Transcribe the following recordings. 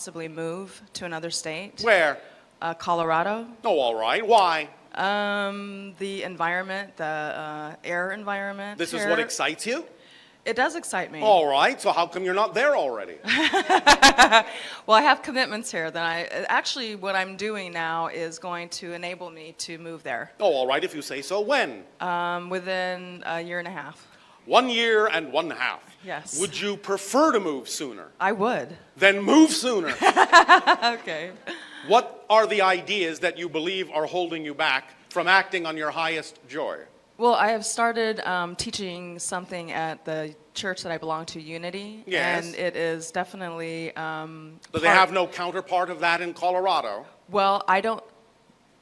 possibly move to another state. Where? Colorado. Oh, all right. Why? The environment, the air environment. This is here. what excites you? It does excite me. All right. So how come you're not there already? Well, I have commitments here. Actually, what I'm doing now is going to enable me to move there. Oh, all right. If you say so. When? Within a year and a half. 1 year and 1.5. Yes. Would you prefer to move sooner? I would. Then move sooner. Okay. What are the ideas that you believe are holding you back from acting on your highest joy? Well, I have started teaching something at the church that I belong to, Unity. Yes. And it is definitely. Do they have no counterpart of that in Colorado? Well, I don't.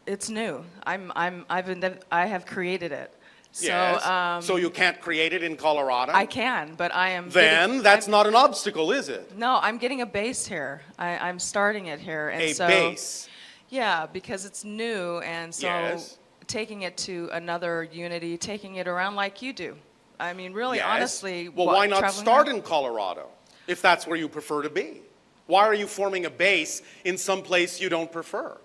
It's new. I have created it. So, Yes. So you can't create it in Colorado? I can, but I am. Then that's not an obstacle, is it? No, I'm getting a base here. I'm starting it here, and A so. base. Yeah, because it's new, and so Yes. taking it to another Unity, taking it around like you do. I mean, really, Yes. honestly. Well, why not start around? in Colorado, if that's where you prefer to be? Why are you forming a base in some place you don't prefer?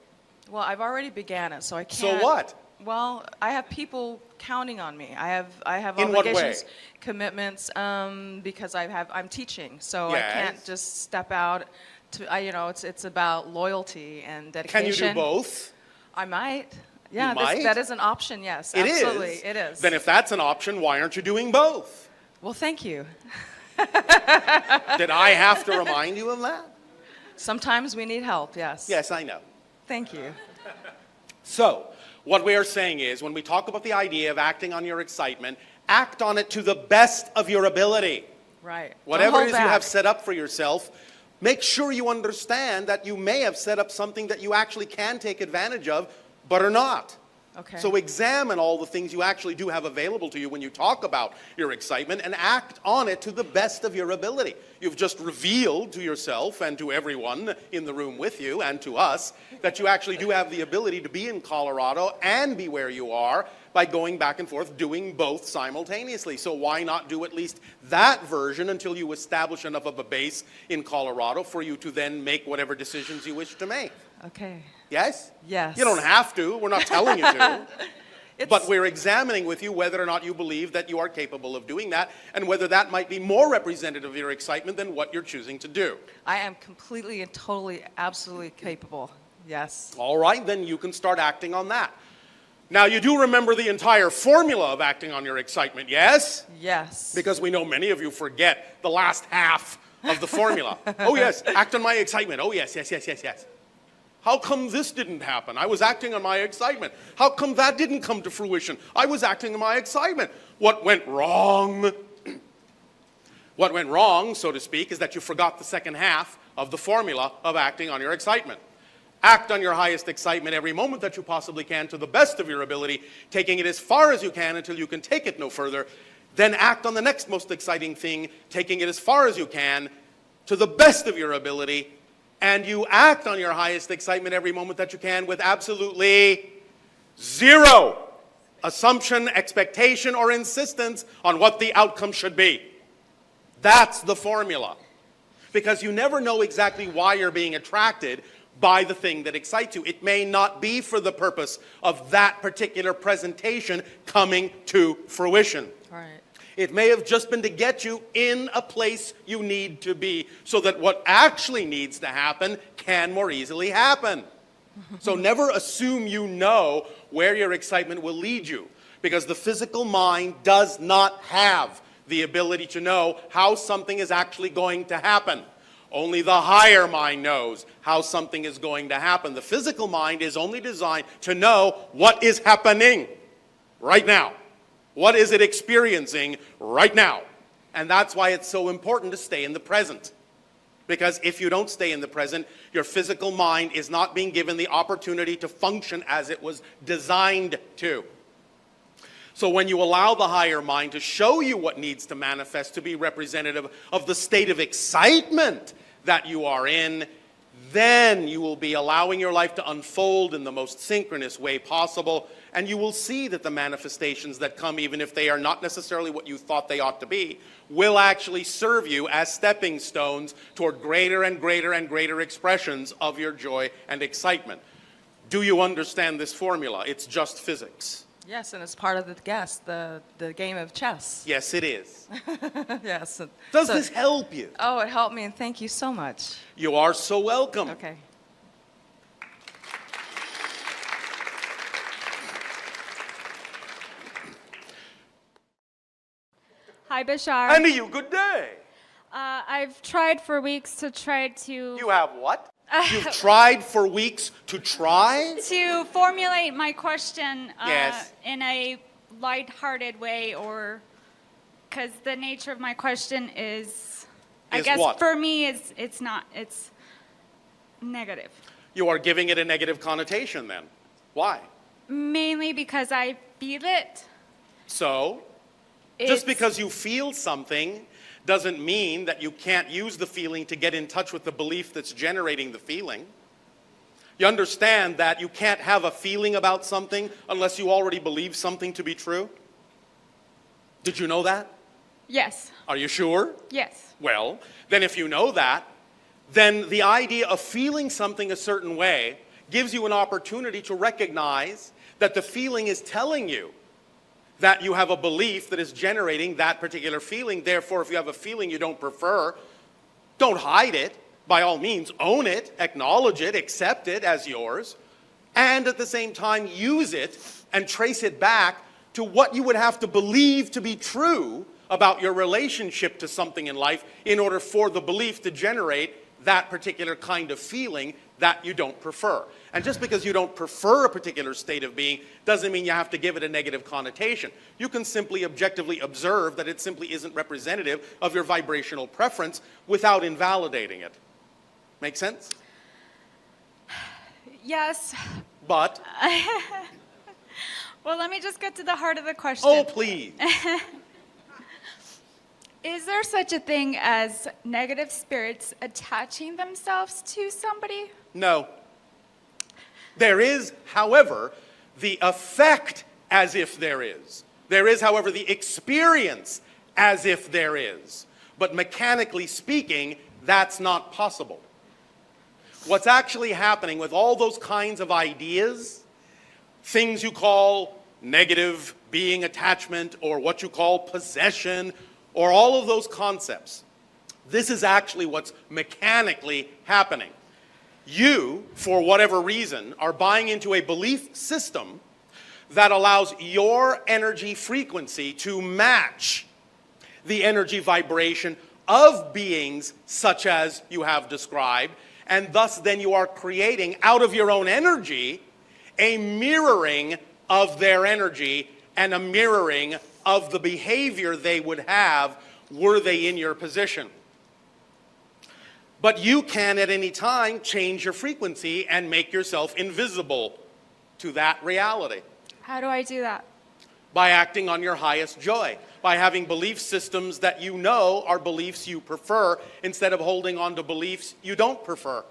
Well, I've already began it, so I So can't. what? Well, I have people counting on me. I have In what obligations, way? commitments, because I'm teaching, so Yes. I can't just step out. It's about loyalty and dedication. Can you do both? I might. Yeah, You might? that is an option. Yes, It absolutely, is. it is. Then if that's an option, why aren't you doing both? Well, thank you. Did I have to remind you of that? Sometimes we need help. Yes. Yes, I know. Thank you. So, what we are saying is, when we talk about the idea of acting on your excitement, act on it to the best of your ability. Right. Don't Whatever it hold is you back. have set up for yourself, make sure you understand that you may have set up something that you actually can take advantage of, but are not. Okay. So examine all the things you actually do have available to you when you talk about your excitement and act on it to the best of your ability. You've just revealed to yourself and to everyone in the room with you and to us that you actually do have the ability to be in Colorado and be where you are by going back and forth doing both simultaneously. So why not do at least that version until you establish enough of a base in Colorado for you to then make whatever decisions you wish to make? Okay. Yes? Yes. You don't have to. We're not telling you to. It's, But we're examining with you whether or not you believe that you are capable of doing that and whether that might be more representative of your excitement than what you're choosing to do. I am completely and totally, absolutely capable. Yes. All right, then you can start acting on that. Now, you do remember the entire formula of acting on your excitement, yes? Yes. Because we know many of you forget the last half of the formula. Oh, yes, act on my excitement. Oh, yes, yes, yes, yes, yes. How come this didn't happen? I was acting on my excitement. How come that didn't come to fruition? I was acting on my excitement. What went wrong? What went wrong, so to speak, is that you forgot the second half of the formula of acting on your excitement. Act on your highest excitement every moment that you possibly can to the best of your ability, taking it as far as you can until you can take it no further. Then act on the next most exciting thing, taking it as far as you can to the best of your ability. And you act on your highest excitement every moment that you can with absolutely zero assumption, expectation, or insistence on what the outcome should be. That's the formula. Because you never know exactly why you're being attracted by the thing that excites you. It may not be for the purpose of that particular presentation coming to fruition. All right. It may have just been to get you in a place you need to be so that what actually needs to happen can more easily happen. So never assume you know where your excitement will lead you, because the physical mind does not have the ability to know how something is actually going to happen. Only the higher mind knows how something is going to happen. The physical mind is only designed to know what is happening right now. What is it experiencing right now? And that's why it's so important to stay in the present. Because if you don't stay in the present, your physical mind is not being given the opportunity to function as it was designed to. So when you allow the higher mind to show you what needs to manifest to be representative of the state of excitement that you are in, then you will be allowing your life to unfold in the most synchronous way possible, and you will see that the manifestations that come, even if they are not necessarily what you thought they ought to be, will actually serve you as stepping stones toward greater and greater and greater expressions of your joy and excitement. Do you understand this formula? It's just physics. Yes, and it's part of the game of chess. Yes, it is. Yes. Does this help you? Oh, it helped me, and thank you so much. You are so welcome. Okay. Hi, Bashar. And to you, good day. I've tried for weeks to try to You have what? You've tried for weeks to try? to formulate my question Yes. in a lighthearted way, or because the nature of my question is, I Is guess what? for me, it's negative. You are giving it a negative connotation then. Why? Mainly because I feel it. So, It's, just because you feel something doesn't mean that you can't use the feeling to get in touch with the belief that's generating the feeling. You understand that you can't have a feeling about something unless you already believe something to be true? Did you know that? Yes. Are you sure? Yes. Well, then if you know that, then the idea of feeling something a certain way gives you an opportunity to recognize that the feeling is telling you that you have a belief that is generating that particular feeling. Therefore, if you have a feeling you don't prefer, don't hide it. By all means, own it, acknowledge it, accept it as yours, and at the same time use it and trace it back to what you would have to believe to be true about your relationship to something in life in order for the belief to generate that particular kind of feeling that you don't prefer. And just because you don't prefer a particular state of being doesn't mean you have to give it a negative connotation. You can simply objectively observe that it simply isn't representative of your vibrational preference without invalidating it. Make sense? Yes. But, Well, let me just get to the heart of the question. oh please, Is there such a thing as negative spirits attaching themselves to somebody? no. There is, however, the effect as if there is. There is, however, the experience as if there is. But mechanically speaking, that's not possible. What's actually happening with all those kinds of ideas, things you call negative being attachment, or what you call possession, or all of those concepts, this is actually what's mechanically happening. You, for whatever reason, are buying into a belief system that allows your energy frequency to match the energy vibration of beings such as you have described, and thus then you are creating out of your own energy a mirroring of their energy and a mirroring of the behavior they would have were they in your position. But you can at any time change your frequency and make yourself invisible to that reality How do I do that? by acting on your highest joy, by having belief systems that you know are beliefs you prefer instead of holding on to beliefs you don't prefer.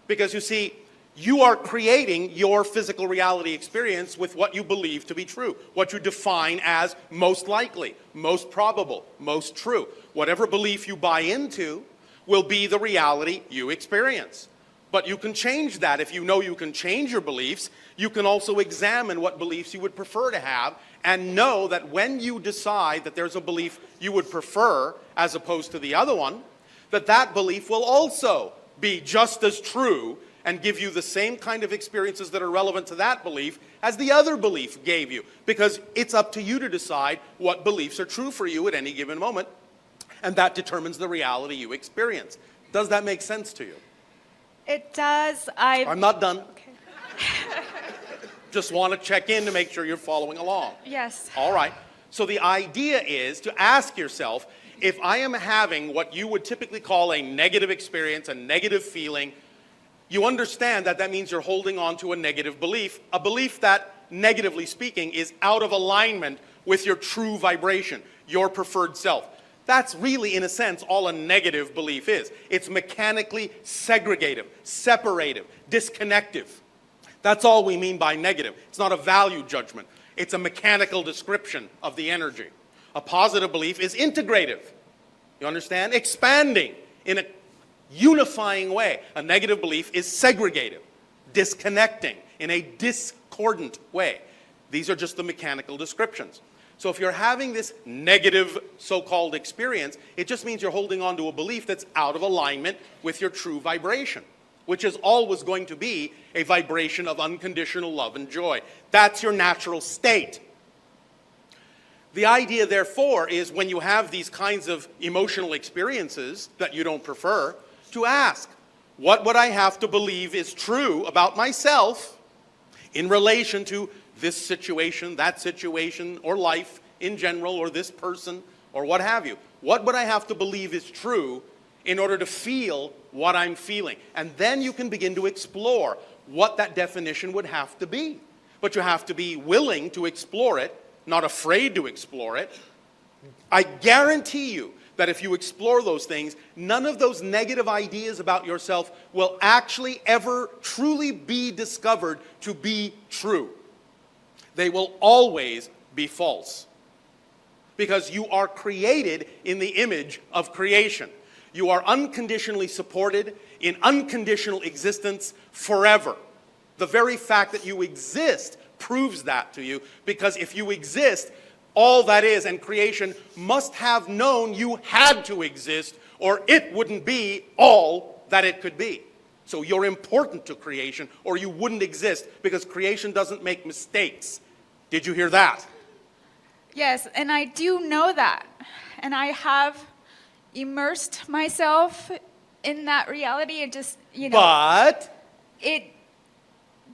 Because you see, you are creating your physical reality experience with what you believe to be true, what you define as most likely, most probable, most true. Whatever belief you buy into will be the reality you experience. But you can change that. If you know you can change your beliefs, you can also examine what beliefs you would prefer to have and know that when you decide that there's a belief you would prefer as opposed to the other one, that that belief will also be just as true and give you the same kind of experiences that are relevant to that belief as the other belief gave you. Because it's up to you to decide what beliefs are true for you at any given moment, and that determines the reality you experience. Does that make sense to you? It does. I'm not done. Okay. Just want to check in to make sure you're following along. Yes. All right. So the idea is to ask yourself, if I am having what you would typically call a negative experience, a negative feeling, you understand that that means you're holding on to a negative belief, a belief that, negatively speaking, is out of alignment with your true vibration, your preferred self. That's really, in a sense, all a negative belief is. It's mechanically segregative, separative, disconnective. That's all we mean by negative. It's not a value judgment. It's a mechanical description of the energy. A positive belief is integrative. You understand? Expanding in a unifying way. A negative belief is segregative, disconnecting in a discordant way. These are just the mechanical descriptions. So if you're having this negative so-called experience, it just means you're holding on to a belief that's out of alignment with your true vibration, which is always going to be a vibration of unconditional love and joy. That's your natural state. The idea, therefore, is when you have these kinds of emotional experiences that you don't prefer, to ask, what would I have to believe is true about myself in relation to this situation, that situation, or life in general, or this person, or what have you? What would I have to believe is true in order to feel what I'm feeling? And then you can begin to explore what that definition would have to be. But you have to be willing to explore it, not afraid to explore it. I guarantee you that if you explore those things, none of those negative ideas about yourself will actually ever truly be discovered to be true. They will always be false. Because you are created in the image of creation. You are unconditionally supported in unconditional existence forever. The very fact that you exist proves that to you, because if you exist, all that is and creation must have known you had to exist, or it wouldn't be all that it could be. So you're important to creation, or you wouldn't exist, because creation doesn't make mistakes. Did you hear that? Yes, and I do know that. And I have immersed myself in that reality and just, But it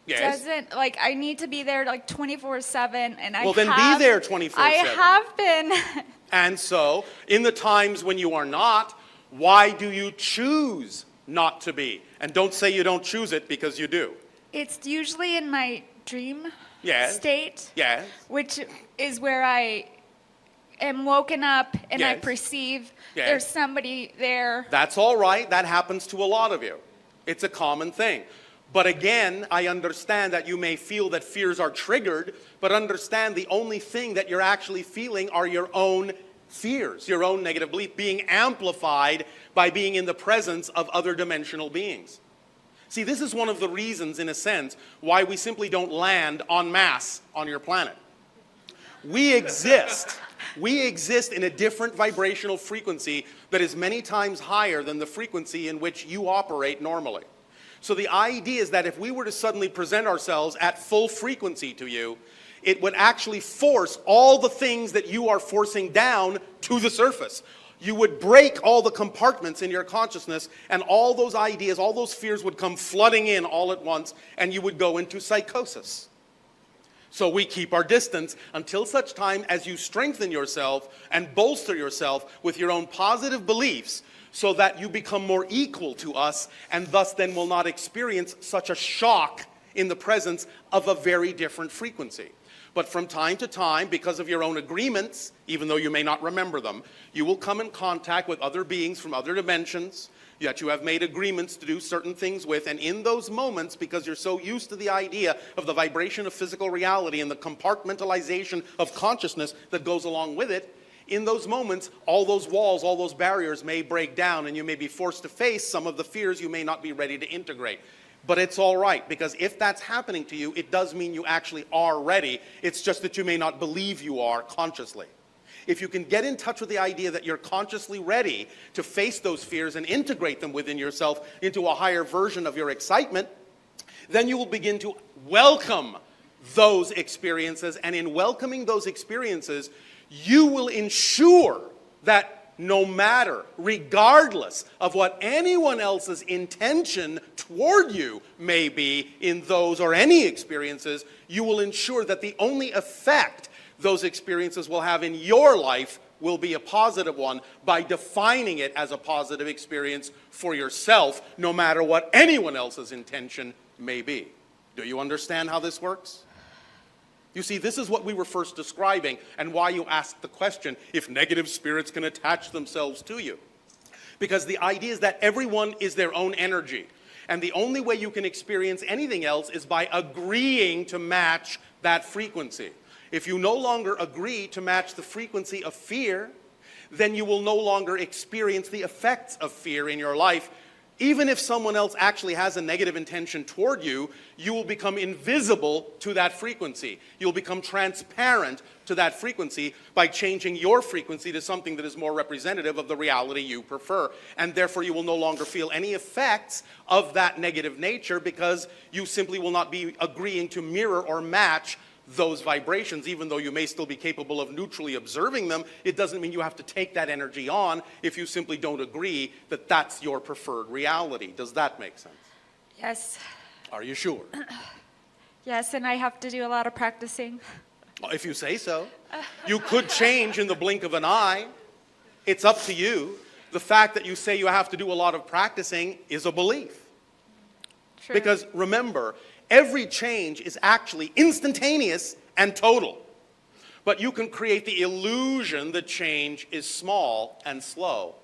yes. doesn't, like, I need to be there like 24/7, and Well, then be there 24/7. I have been. And so, in the times when you are not, why do you choose not to be? And don't say you don't choose it, because you do. It's usually in my dream Yes. state, Yes. which is where I am woken up and I Yes. perceive Yes. there's somebody there. That's all right. That happens to a lot of you. It's a common thing. But again, I understand that you may feel that fears are triggered, but understand the only thing that you're actually feeling are your own fears, your own negative belief, being amplified by being in the presence of other dimensional beings. See, this is one of the reasons, in a sense, why we simply don't land en masse on your planet. We exist. We exist in a different vibrational frequency that is many times higher than the frequency in which you operate normally. So the idea is that if we were to suddenly present ourselves at full frequency to you, it would actually force all the things that you are forcing down to the surface. You would break all the compartments in your consciousness, and all those ideas, all those fears would come flooding in all at once, and you would go into psychosis. So we keep our distance until such time as you strengthen yourself and bolster yourself with your own positive beliefs, so that you become more equal to us, and thus then will not experience such a shock in the presence of a very different frequency. But from time to time, because of your own agreements, even though you may not remember them, you will come in contact with other beings from other dimensions that you have made agreements to do certain things with. And in those moments, because you're so used to the idea of the vibration of physical reality and the compartmentalization of consciousness that goes along with it, in those moments, all those walls, all those barriers may break down, and you may be forced to face some of the fears you may not be ready to integrate. But it's all right, because if that's happening to you, it does mean you actually are ready. It's just that you may not believe you are consciously. If you can get in touch with the idea that you're consciously ready to face those fears and integrate them within yourself into a higher version of your excitement, then you will begin to welcome those experiences. And in welcoming those experiences, you will ensure that no matter, regardless of what anyone else's intention toward you may be in those or any experiences, you will ensure that the only effect those experiences will have in your life will be a positive one by defining it as a positive experience for yourself, no matter what anyone else's intention may be. Do you understand how this works? You see, this is what we were first describing, and why you asked the question if negative spirits can attach themselves to you. Because the idea is that everyone is their own energy. And the only way you can experience anything else is by agreeing to match that frequency. If you no longer agree to match the frequency of fear, then you will no longer experience the effects of fear in your life. Even if someone else actually has a negative intention toward you, you will become invisible to that frequency. You'll become transparent to that frequency by changing your frequency to something that is more representative of the reality you prefer. And therefore, you will no longer feel any effects of that negative nature because you simply will not be agreeing to mirror or match those vibrations. Even though you may still be capable of neutrally observing them, it doesn't mean you have to take that energy on if you simply don't agree that that's your preferred reality. Does that make sense? Yes. Are you sure? Yes, and I have to do a lot of practicing. Well, if you say so. You could change in the blink of an eye. It's up to you. The fact that you say you have to do a lot of practicing is a belief. True. Because remember, every change is actually instantaneous and total. But you can create the illusion that change is small and slow.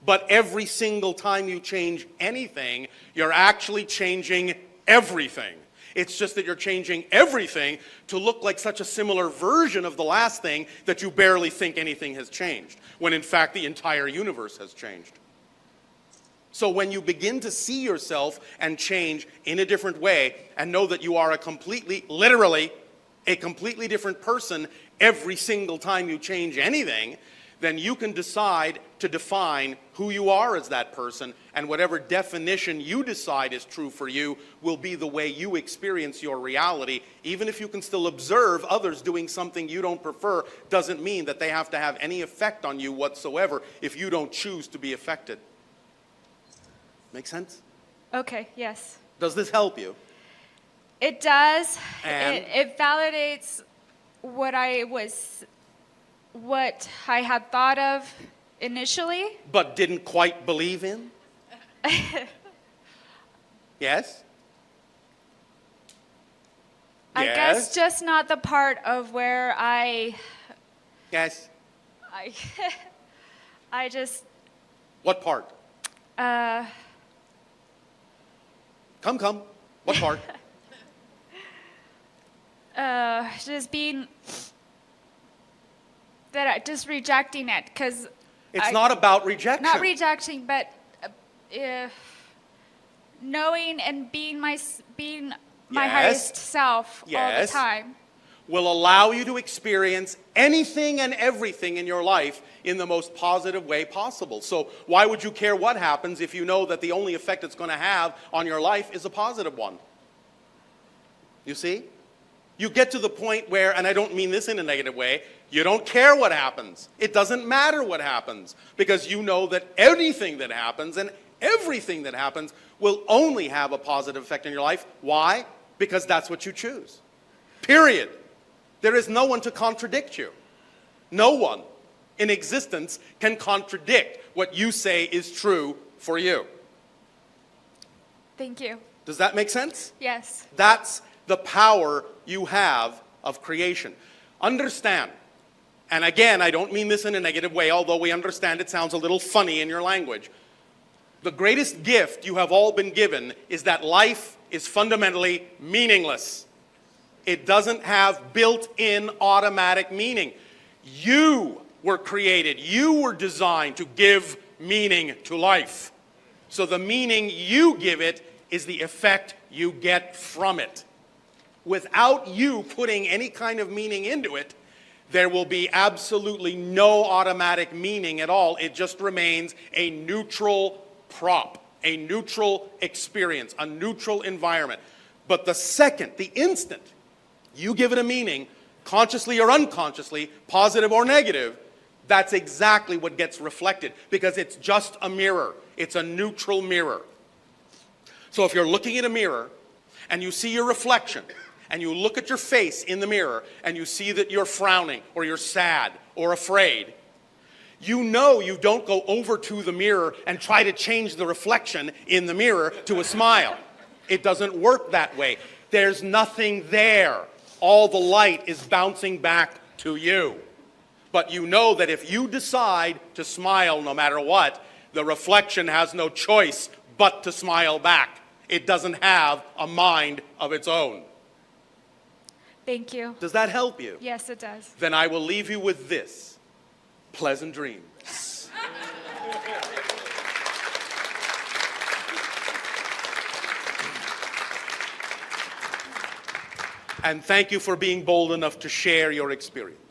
But every single time you change anything, you're actually changing everything. It's just that you're changing everything to look like such a similar version of the last thing that you barely think anything has changed, when in fact the entire universe has changed. So when you begin to see yourself and change in a different way and know that you are a completely, literally, a completely different person every single time you change anything, then you can decide to define who you are as that person, and whatever definition you decide is true for you will be the way you experience your reality. Even if you can still observe others doing something you don't prefer, doesn't mean that they have to have any effect on you whatsoever if you don't choose to be affected. Make sense? Okay, yes. Does this help you? It does. And? It validates what I had thought of initially. But didn't quite believe in? Yes? I guess just not the part of where Yes. I just, What part? Come. What part? just being, just rejecting it, because It's not about rejection. not rejecting, but knowing and being my Yes. highest self all the Yes. time. Will allow you to experience anything and everything in your life in the most positive way possible. So why would you care what happens if you know that the only effect it's going to have on your life is a positive one? You see? You get to the point where, and I don't mean this in a negative way, you don't care what happens. It doesn't matter what happens, because you know that anything that happens and everything that happens will only have a positive effect in your life. Why? Because that's what you choose. Period. There is no one to contradict you. No one in existence can contradict what you say is true for you. Thank you. Does that make sense? Yes. That's the power you have of creation. Understand, and again, I don't mean this in a negative way, although we understand it sounds a little funny in your language. The greatest gift you have all been given is that life is fundamentally meaningless. It doesn't have built-in automatic meaning. You were created, you were designed to give meaning to life. So the meaning you give it is the effect you get from it. Without you putting any kind of meaning into it, there will be absolutely no automatic meaning at all. It just remains a neutral prop, a neutral experience, a neutral environment. But the second, the instant, you give it a meaning, consciously or unconsciously, positive or negative, that's exactly what gets reflected, because it's just a mirror. It's a neutral mirror. So if you're looking at a mirror and you see your reflection, and you look at your face in the mirror and you see that you're frowning or you're sad or afraid, you know you don't go over to the mirror and try to change the reflection in the mirror to a smile. It doesn't work that way. There's nothing there. All the light is bouncing back to you. But you know that if you decide to smile no matter what, the reflection has no choice but to smile back. It doesn't have a mind of its own. Thank you. Does that help you? Yes, it does. Then I will leave you with this. Pleasant dreams. And thank you for being bold enough to share your experience.